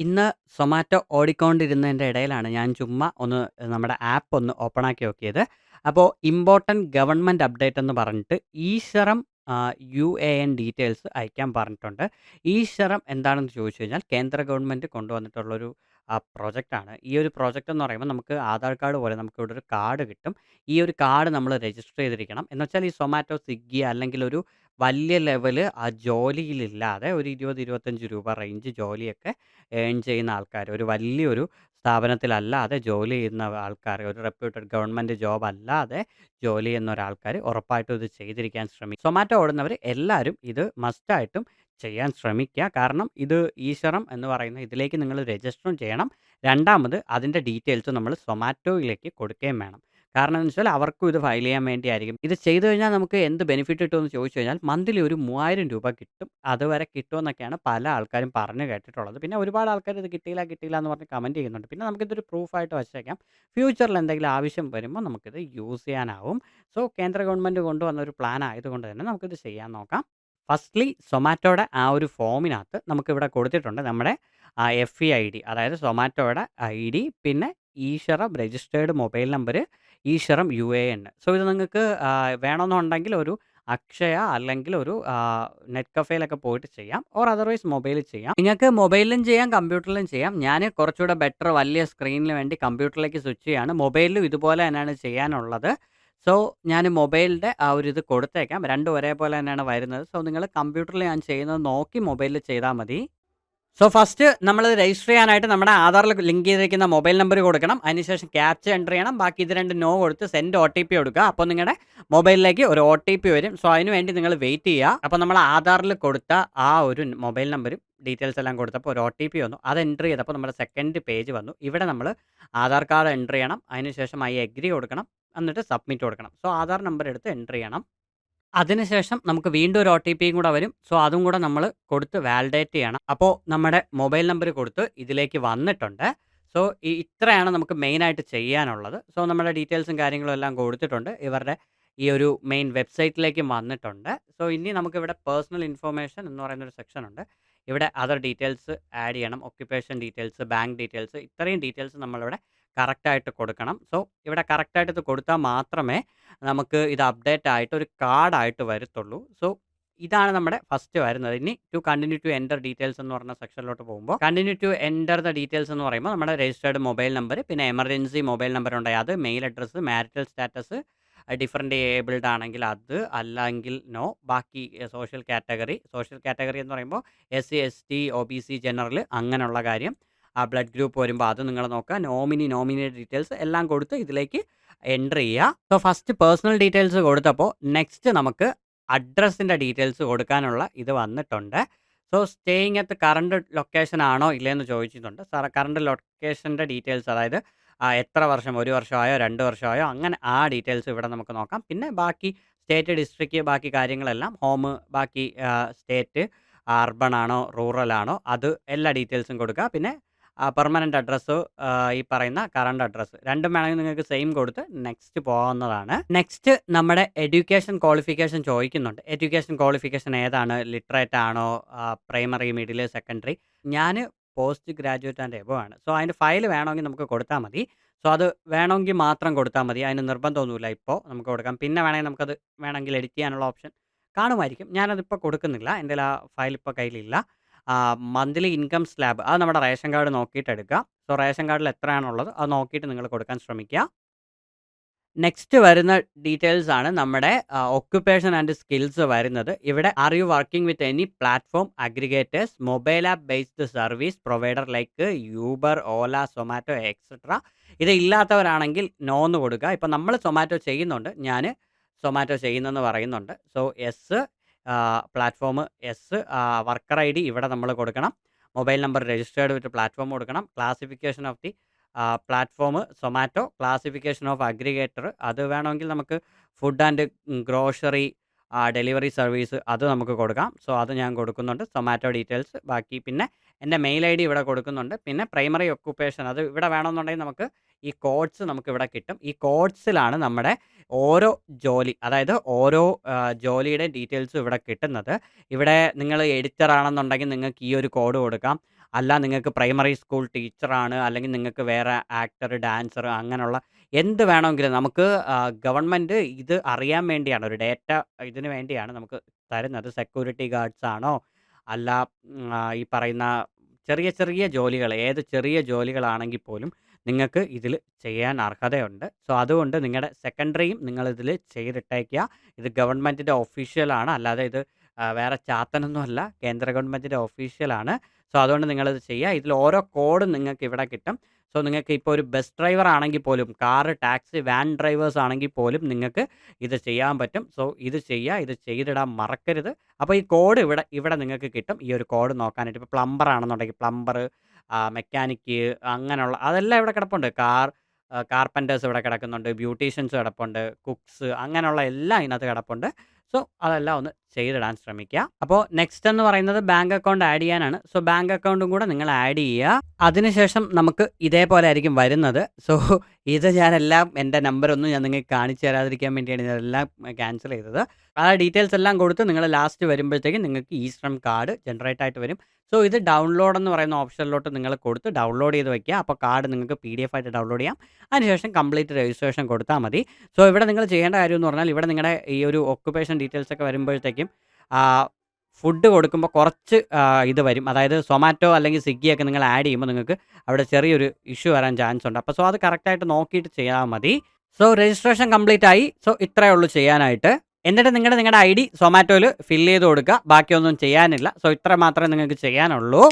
ഇന്ന് സൊമാറ്റോ ഓടിക്കൊണ്ടിരുന്നതിൻ്റെ ഇടയിലാണ് ഞാൻ ചുമ്മാ ഒന്ന് നമ്മുടെ ആപ്പ് ഒന്ന് ഓപ്പൺ ആക്കി നോക്കിയത്. അപ്പോൾ ഇമ്പോർട്ടന്റ് ഗവൺമെന്റ് അപ്ഡേറ്റ് എന്ന് പറഞ്ഞിട്ട് ഈശ്വരം യുഎഎൻ ഡീറ്റെയിൽസ് അയക്കാൻ പറഞ്ഞിട്ടുണ്ട്. ഈശ്വരം എന്താണെന്ന് ചോദിച്ചു കഴിഞ്ഞാൽ കേന്ദ്ര ഗവൺമെന്റ് കൊണ്ടുവന്നിട്ടുള്ളൊരു പ്രൊജക്റ്റാണ്. ഈ ഒരു പ്രൊജക്റ്റ് എന്ന് പറയുമ്പോൾ നമുക്ക് ആധാർ കാർഡ് പോലെ നമുക്ക് ഇവിടെ ഒരു കാർഡ് കിട്ടും. ഈ ഒരു കാർഡ് നമ്മൾ രജിസ്റ്റർ ചെയ്തിരിക്കണം. എന്ന് വെച്ചാൽ ഈ സൊമാറ്റോ, സ്വിഗ്ഗി അല്ലെങ്കിൽ ഒരു വലിയ ലെവല് ജോലിയിലില്ലാതെ ഒരു 20, 25 രൂപ റേഞ്ച് ജോലിയൊക്കെ ഏൺ ചെയ്യുന്ന ആൾക്കാർ, ഒരു വലിയൊരു സ്ഥാപനത്തിലല്ലാതെ ജോലി ചെയ്യുന്ന ആൾക്കാർ, ഒരു റെപ്യൂട്ടഡ് ഗവൺമെന്റ് ജോബ് അല്ലാതെ ജോലി ചെയ്യുന്ന ഒരാൾക്കാർ ഉറപ്പായിട്ടും ഇത് ചെയ്തിരിക്കാൻ ശ്രമിക്കും. സൊമാറ്റോ ഓടുന്നവർ എല്ലാവരും ഇത് മസ്റ്റായിട്ടും ചെയ്യാൻ ശ്രമിക്കുക. കാരണം ഇത് ഈശ്വരം എന്ന് പറയുന്ന ഇതിലേക്ക് നിങ്ങൾ രജിസ്റ്ററും ചെയ്യണം. രണ്ടാമത് അതിൻ്റെ ഡീറ്റെയിൽസ് നമ്മൾ സൊമാറ്റോയിലേക്ക് കൊടുക്കുകയും വേണം. കാരണം എന്ന് വെച്ചാൽ അവർക്കും ഇത് ഫയൽ ചെയ്യാൻ വേണ്ടിയായിരിക്കും. ഇത് ചെയ്തു കഴിഞ്ഞാൽ നമുക്ക് എന്ത് ബെനിഫിറ്റ് കിട്ടുമെന്ന് ചോദിച്ചു കഴിഞ്ഞാൽ മന്ത്ലി ഒരു 3000 രൂപ കിട്ടും. അതുവരെ കിട്ടുമെന്നൊക്കെയാണ് പല ആൾക്കാരും പറഞ്ഞു കേട്ടിട്ടുള്ളത്. പിന്നെ ഒരുപാട് ആൾക്കാർ ഇത് കിട്ടിയില്ല കിട്ടിയില്ല എന്ന് പറഞ്ഞ് കമൻറ്റ് ചെയ്യുന്നുണ്ട്. പിന്നെ നമുക്കിതൊരു പ്രൂഫായിട്ട് വച്ചേക്കാം. ഫ്യൂച്ചറിൽ എന്തെങ്കിലും ആവശ്യം വരുമ്പോൾ നമുക്കിത് യൂസ് ചെയ്യാനാവും. സോ കേന്ദ്ര ഗവൺമെൻറ് കൊണ്ടുവന്ന ഒരു പ്ലാൻ ആയതുകൊണ്ട് തന്നെ നമുക്കിത് ചെയ്യാൻ നോക്കാം. ഫസ്റ്റ്ലി സൊമാറ്റോയുടെ ആ ഒരു ഫോമിനകത്ത് നമുക്കിവിടെ കൊടുത്തിട്ടുണ്ട് നമ്മുടെ FEID, അതായത് സൊമാറ്റോയുടെ ID, പിന്നെ eShram registered mobile number, eShram UAN. So ഇത് നിങ്ങൾക്ക് വേണമെന്നുണ്ടെങ്കിൽ ഒരു അക്ഷയ അല്ലെങ്കിൽ ഒരു നെറ്റ് കഫേയിലൊക്കെ പോയിട്ട് ചെയ്യാം, ഓർ അതർവൈസ് മൊബൈലിൽ ചെയ്യാം. നിങ്ങൾക്ക് മൊബൈലിലും ചെയ്യാം, കമ്പ്യൂട്ടറിലും ചെയ്യാം. ഞാൻ കുറച്ചുകൂടെ ബെറ്റർ വലിയ സ്ക്രീനിന് വേണ്ടി കമ്പ്യൂട്ടറിലേക്ക് സ്വിച്ച് ചെയ്യാണ്. മൊബൈലിലും ഇതുപോലെ തന്നെയാണ് ചെയ്യാനുള്ളത്. സോ ഞാൻ മൊബൈലിൻ്റെ ആ ഒരു ഇത് കൊടുത്തേക്കാം. രണ്ടും ഒരേപോലെ തന്നെയാണ് വരുന്നത്. സോ നിങ്ങൾ കമ്പ്യൂട്ടറിൽ ഞാൻ ചെയ്യുന്നത് നോക്കി മൊബൈലിൽ ചെയ്താൽ മതി. സോ ഫസ്റ്റ് നമ്മൾ രജിസ്റ്റർ ചെയ്യാനായിട്ട് നമ്മുടെ ആധാറിൽ ലിങ്ക് ചെയ്തിരിക്കുന്ന മൊബൈൽ നമ്പർ കൊടുക്കണം. അതിനുശേഷം ക്യാപ്ച എൻ്റർ ചെയ്യണം. ബാക്കി ഇത് രണ്ട് നോ കൊടുത്ത് സെൻഡ് OTP കൊടുക്കുക. അപ്പോൾ നിങ്ങളുടെ മൊബൈലിലേക്ക് ഒരു OTP വരും. സോ അതിന് വേണ്ടി നിങ്ങൾ വെയിറ്റ് ചെയ്യുക. അപ്പോൾ നമ്മൾ ആധാറിൽ കൊടുത്ത ആ ഒരു മൊബൈൽ നമ്പരും ഡീറ്റെയിൽസ് എല്ലാം കൊടുത്തപ്പോൾ ഒരു OTP വന്നു. അത് എൻ്റർ ചെയ്തപ്പോൾ നമ്മുടെ സെക്കൻഡ് പേജ് വന്നു. ഇവിടെ നമ്മൾ ആധാർ കാർഡ് എൻ്റർ ചെയ്യണം. അതിനുശേഷം എഗ്രി കൊടുക്കണം. എന്നിട്ട് സബ്മിറ്റ് കൊടുക്കണം. സോ ആധാർ നമ്പർ എടുത്ത് എൻ്റർ ചെയ്യണം. അതിനുശേഷം നമുക്ക് വീണ്ടും ഒരു OTPയും കൂടെ വരും. സോ അതും കൂടെ നമ്മൾ കൊടുത്ത് വാലിഡേറ്റ് ചെയ്യണം. അപ്പോൾ നമ്മുടെ മൊബൈൽ നമ്പർ കൊടുത്ത് ഇതിലേക്ക് വന്നിട്ടുണ്ട്. സോ ഇത്രയാണ് നമുക്ക് മെയിനായിട്ട് ചെയ്യാനുള്ളത്. സോ നമ്മുടെ ഡീറ്റെയിൽസും കാര്യങ്ങളും എല്ലാം കൊടുത്തിട്ടുണ്ട്. ഇവരുടെ ഈ ഒരു മെയിൻ വെബ്സൈറ്റിലേക്കും വന്നിട്ടുണ്ട്. സോ ഇനി നമുക്കിവിടെ പേഴ്സണൽ ഇൻഫർമേഷൻ എന്ന് പറയുന്നൊരു സെക്ഷൻ ഉണ്ട്. ഇവിടെ അതർ ഡീറ്റെയിൽസ് ആഡ് ചെയ്യണം. ഒക്യുപ്പേഷൻ ഡീറ്റെയിൽസ്, ബാങ്ക് ഡീറ്റെയിൽസ്, ഇത്രയും ഡീറ്റെയിൽസ് നമ്മളിവിടെ കറക്റ്റായിട്ട് കൊടുക്കണം. സോ ഇവിടെ കറക്റ്റായിട്ട് ഇത് കൊടുത്താൽ മാത്രമേ നമുക്ക് ഇത് അപ്ഡേറ്റ് ആയിട്ട് ഒരു കാർഡായിട്ട് വരത്തുള്ളൂ. സോ ഇതാണ് നമ്മുടെ ഫസ്റ്റ് വരുന്നത്. ഇനി to continue to enter details എന്ന് പറഞ്ഞ സെക്ഷനിലോട്ട് പോകുമ്പോൾ continue to enter the details എന്ന് പറയുമ്പോൾ നമ്മുടെ രജിസ്റ്റേർഡ് മൊബൈൽ നമ്പർ, പിന്നെ എമർജൻസി മൊബൈൽ നമ്പർ ഉണ്ടായി അത്, mail address, marital status, different abled ആണെങ്കിൽ അത്, അല്ലെങ്കിൽ നോ. ബാക്കി സോഷ്യൽ കാറ്റഗറി എന്ന് പറയുമ്പോൾ SC ST OBC ജനറൽ അങ്ങനെയുള്ള കാര്യം. ബ്ലഡ് ഗ്രൂപ്പ് വരുമ്പോൾ അത് നിങ്ങൾ നോക്കുക. നോമിനിയുടെ ഡീറ്റെയിൽസ് എല്ലാം കൊടുത്ത് ഇതിലേക്ക് എൻ്റർ ചെയ്യുക. സോ ഫസ്റ്റ് പേഴ്സണൽ ഡീറ്റെയിൽസ് കൊടുത്തപ്പോൾ നെക്സ്റ്റ് നമുക്ക് അഡ്രസ്സിൻ്റെ ഡീറ്റെയിൽസ് കൊടുക്കാനുള്ള ഇത് വന്നിട്ടുണ്ട്. So staying at current location ആണോ ഇല്ലയെന്ന് ചോദിച്ചിട്ടുണ്ട്. കറണ്ട് ലൊക്കേഷൻ്റെ ഡീറ്റെയിൽസ്, അതായത് എത്ര വർഷം, 1 വർഷമായോ 2 വർഷമായോ, അങ്ങനെ ആ ഡീറ്റെയിൽസ് ഇവിടെ നമുക്ക് നോക്കാം. പിന്നെ ബാക്കി സ്റ്റേറ്റ്, ഡിസ്ട്രിക്റ്റ്, ബാക്കി കാര്യങ്ങളെല്ലാം, ഹോം, ബാക്കി സ്റ്റേറ്റ്, അർബൺ ആണോ റൂറൽ ആണോ, അത് എല്ലാ ഡീറ്റെയിൽസും കൊടുക്കുക. പിന്നെ പെർമനൻ്റ് അഡ്രസ്സ്, ഈ പറയുന്ന കറണ്ട് അഡ്രസ്സ് രണ്ടും വേണമെങ്കിൽ നിങ്ങൾക്ക് സെയിം കൊടുത്ത് നെക്സ്റ്റ് പോകാവുന്നതാണ്. നെക്സ്റ്റ് നമ്മുടെ എഡ്യൂക്കേഷൻ ക്വാളിഫിക്കേഷൻ ചോദിക്കുന്നുണ്ട്. എഡ്യൂക്കേഷൻ ക്വാളിഫിക്കേഷൻ ഏതാണ്? ലിറ്ററേറ്റ് ആണോ, പ്രൈമറി, മിഡിൽ, സെക്കൻഡറി? ഞാൻ പോസ്റ്റ് ഗ്രാജുവേറ്റ് ആൻഡ് എബോ ആണ്. സോ അതിൻ്റെ ഫയൽ വേണമെങ്കിൽ നമുക്ക് കൊടുത്താൽ മതി. സോ അത് വേണമെങ്കിൽ മാത്രം കൊടുത്താൽ മതി. അതിന് നിർബന്ധമൊന്നുമില്ല. ഇപ്പോൾ നമുക്ക് കൊടുക്കാം. പിന്നെ വേണമെങ്കിൽ എഡിറ്റ് ചെയ്യാനുള്ള ഓപ്ഷൻ കാണുമായിരിക്കും. ഞാനതിപ്പോൾ കൊടുക്കുന്നില്ല. എൻ്റെ ആ ഫയൽ ഇപ്പോൾ കയ്യിലില്ല. മന്ത്ലി ഇൻകം സ്ലാബ് അത് നമ്മുടെ റേഷൻ കാർഡ് നോക്കിയിട്ട് എടുക്കുക. സോ റേഷൻ കാർഡിൽ എത്രയാണുള്ളത് അത് നോക്കിയിട്ട് നിങ്ങൾ കൊടുക്കാൻ ശ്രമിക്കുക. നെക്സ്റ്റ് വരുന്ന ഡീറ്റെയിൽസ് ആണ് നമ്മുടെ ഒക്യുപ്പേഷൻ ആൻഡ് സ്കിൽസ് വരുന്നത്. ഇവിടെ are you working with any platform aggregators, mobile app based service provider like Uber, Ola, Zomato etcetera. ഇത് ഇല്ലാത്തവരാണെങ്കിൽ നോ എന്ന് കൊടുക്കുക. ഇപ്പം നമ്മൾ സൊമാറ്റോ ചെയ്യുന്നുണ്ട്, ഞാൻ സൊമാറ്റോ ചെയ്യുന്നെന്ന് പറയുന്നുണ്ട്. So yes, platform yes, worker ID ഇവിടെ നമ്മൾ കൊടുക്കണം. Mobile number registered with platform കൊടുക്കണം. Classification of the platform Zomato, classification of aggregator അത് വേണമെങ്കിൽ നമുക്ക് food and grocery delivery service അത് നമുക്ക് കൊടുക്കാം. സോ അത് ഞാൻ കൊടുക്കുന്നുണ്ട്. സൊമാറ്റോ ഡീറ്റെയിൽസ്, ബാക്കി പിന്നെ എൻ്റെ മെയിൽ ID ഇവിടെ കൊടുക്കുന്നുണ്ട്. പിന്നെ പ്രൈമറി ഒക്യുപ്പേഷൻ അത് ഇവിടെ വേണമെന്നുണ്ടെങ്കിൽ നമുക്ക് ഈ കോഡ്സ് നമുക്ക് ഇവിടെ കിട്ടും. ഈ കോഡ്സിലാണ് നമ്മുടെ ഓരോ ജോലി, അതായത് ഓരോ ജോലിയുടെ ഡീറ്റെയിൽസും ഇവിടെ കിട്ടുന്നത്. ഇവിടെ നിങ്ങൾ എഡിറ്റർ ആണെന്നുണ്ടെങ്കിൽ നിങ്ങൾക്ക് ഈ ഒരു കോഡ് കൊടുക്കാം. അല്ല നിങ്ങൾക്ക് പ്രൈമറി സ്കൂൾ ടീച്ചറാണ്, അല്ലെങ്കിൽ നിങ്ങൾക്ക് വേറെ ആക്ടർ, ഡാൻസർ അങ്ങനെയുള്ള എന്ത് വേണമെങ്കിലും നമുക്ക് ഗവൺമെൻറ് ഇത് അറിയാൻ വേണ്ടിയാണ്, ഒരു ഡേറ്റ ഇതിന് വേണ്ടിയാണ് നമുക്ക് തരുന്നത്. സെക്യൂരിറ്റി ഗാർഡ്സ് ആണോ, അല്ല ഈ പറയുന്ന ചെറിയ ചെറിയ ജോലികൾ, ഏത് ചെറിയ ജോലികളാണെങ്കിൽ പോലും നിങ്ങൾക്ക് ഇതിൽ ചെയ്യാൻ അർഹതയുണ്ട്. സോ അതുകൊണ്ട് നിങ്ങളുടെ സെക്കൻഡറിയും നിങ്ങളിതിൽ ചെയ്തിട്ടേക്കുക. ഇത് ഗവൺമെൻറ്റിൻ്റെ ഒഫീഷ്യലാണ്, അല്ലാതെ ഇത് വേറെ ചാത്തനൊന്നുമല്ല, കേന്ദ്ര ഗവൺമെൻറ്റിൻ്റെ ഒഫീഷ്യലാണ്. സോ അതുകൊണ്ട് നിങ്ങളിത് ചെയ്യുക. ഇതിൽ ഓരോ കോഡും നിങ്ങൾക്ക് ഇവിടെ കിട്ടും. സോ നിങ്ങൾക്ക് ഇപ്പോൾ ഒരു ബസ് ഡ്രൈവർ ആണെങ്കിൽ പോലും, കാറ്, ടാക്സി, വാൻ ഡ്രൈവേഴ്സ് ആണെങ്കിൽ പോലും നിങ്ങൾക്ക് ഇത് ചെയ്യാൻ പറ്റും. സോ ഇത് ചെയ്യുക, ഇത് ചെയ്തിടാൻ മറക്കരുത്. അപ്പോൾ ഈ കോഡ് ഇവിടെ ഇവിടെ നിങ്ങൾക്ക് കിട്ടും. ഈ ഒരു കോഡ് നോക്കാനായിട്ട് ഇപ്പോൾ പ്ലംബർ ആണെന്നുണ്ടെങ്കിൽ പ്ലംബർ, മെക്കാനിക്ക് അങ്ങനെയുള്ള അതെല്ലാം ഇവിടെ കിടപ്പുണ്ട്. കാർപ്പൻറ്റേഴ്സ് ഇവിടെ കിടക്കുന്നുണ്ട്, ബ്യൂട്ടീഷ്യൻസ് കിടപ്പുണ്ട്, കുക്സ് അങ്ങനെയുള്ള എല്ലാം ഇതിനകത്ത് കിടപ്പുണ്ട്. സോ അതെല്ലാം ഒന്ന് ചെയ്തിടാൻ ശ്രമിക്കുക. അപ്പോൾ നെക്സ്റ്റ് എന്ന് പറയുന്നത് ബാങ്ക് അക്കൗണ്ട് ആഡ് ചെയ്യാനാണ്. സോ ബാങ്ക് അക്കൗണ്ടും കൂടെ നിങ്ങൾ ആഡ് ചെയ്യുക. അതിനുശേഷം നമുക്ക് ഇതേപോലെ ആയിരിക്കും വരുന്നത്. സോ ഇത് ഞാനെല്ലാം എൻ്റെ നമ്പറൊന്നും ഞാൻ നിങ്ങൾക്ക് കാണിച്ചു തരാതിരിക്കാൻ വേണ്ടിയാണ് ഇതെല്ലാം ക്യാൻസൽ ചെയ്തത്. ആ ഡീറ്റെയിൽസ് എല്ലാം കൊടുത്ത് നിങ്ങൾ ലാസ്റ്റ് വരുമ്പോഴത്തേക്കും നിങ്ങൾക്ക് ഈ ശ്രം കാർഡ് ജനറേറ്റ് ആയിട്ട് വരും. സോ ഇത് ഡൗൺലോഡ് എന്ന് പറയുന്ന ഓപ്ഷനിലോട്ട് നിങ്ങൾ കൊടുത്ത് ഡൗൺലോഡ് ചെയ്ത് വയ്ക്കുക. അപ്പോൾ കാർഡ് നിങ്ങൾക്ക് PDF ആയിട്ട് ഡൗൺലോഡ് ചെയ്യാം. അതിനുശേഷം കംപ്ലീറ്റ് രജിസ്ട്രേഷൻ കൊടുത്താൽ മതി. സോ ഇവിടെ നിങ്ങൾ ചെയ്യേണ്ട കാര്യം എന്ന് പറഞ്ഞാൽ, ഇവിടെ നിങ്ങളുടെ ഈ ഒരു ഒക്കുപേഷൻ ഡീറ്റെയിൽസ് ഒക്കെ വരുമ്പോഴത്തേക്കും ഫുഡ് കൊടുക്കുമ്പോൾ കുറച്ച് ഇത് വരും. അതായത് സൊമാറ്റോ അല്ലെങ്കിൽ സ്വിഗ്ഗിയൊക്കെ നിങ്ങൾ ആഡ് ചെയ്യുമ്പോൾ നിങ്ങൾക്ക് അവിടെ ചെറിയൊരു ഇഷ്യൂ വരാൻ ചാൻസ് ഉണ്ട്. അപ്പോൾ സോ അത് കറക്റ്റായിട്ട് നോക്കിയിട്ട് ചെയ്താൽ മതി. സോ രജിസ്ട്രേഷൻ കംപ്ലീറ്റ് ആയി. സോ ഇത്രയേ ഉള്ളൂ ചെയ്യാനായിട്ട്. എന്നിട്ട് നിങ്ങളുടെ ID സൊമാറ്റോയിൽ ഫില്ല് ചെയ്ത് കൊടുക്കുക. ബാക്കിയൊന്നും ചെയ്യാനില്ല. സോ ഇത്ര മാത്രമേ നിങ്ങൾക്ക് ചെയ്യാനുള്ളൂ.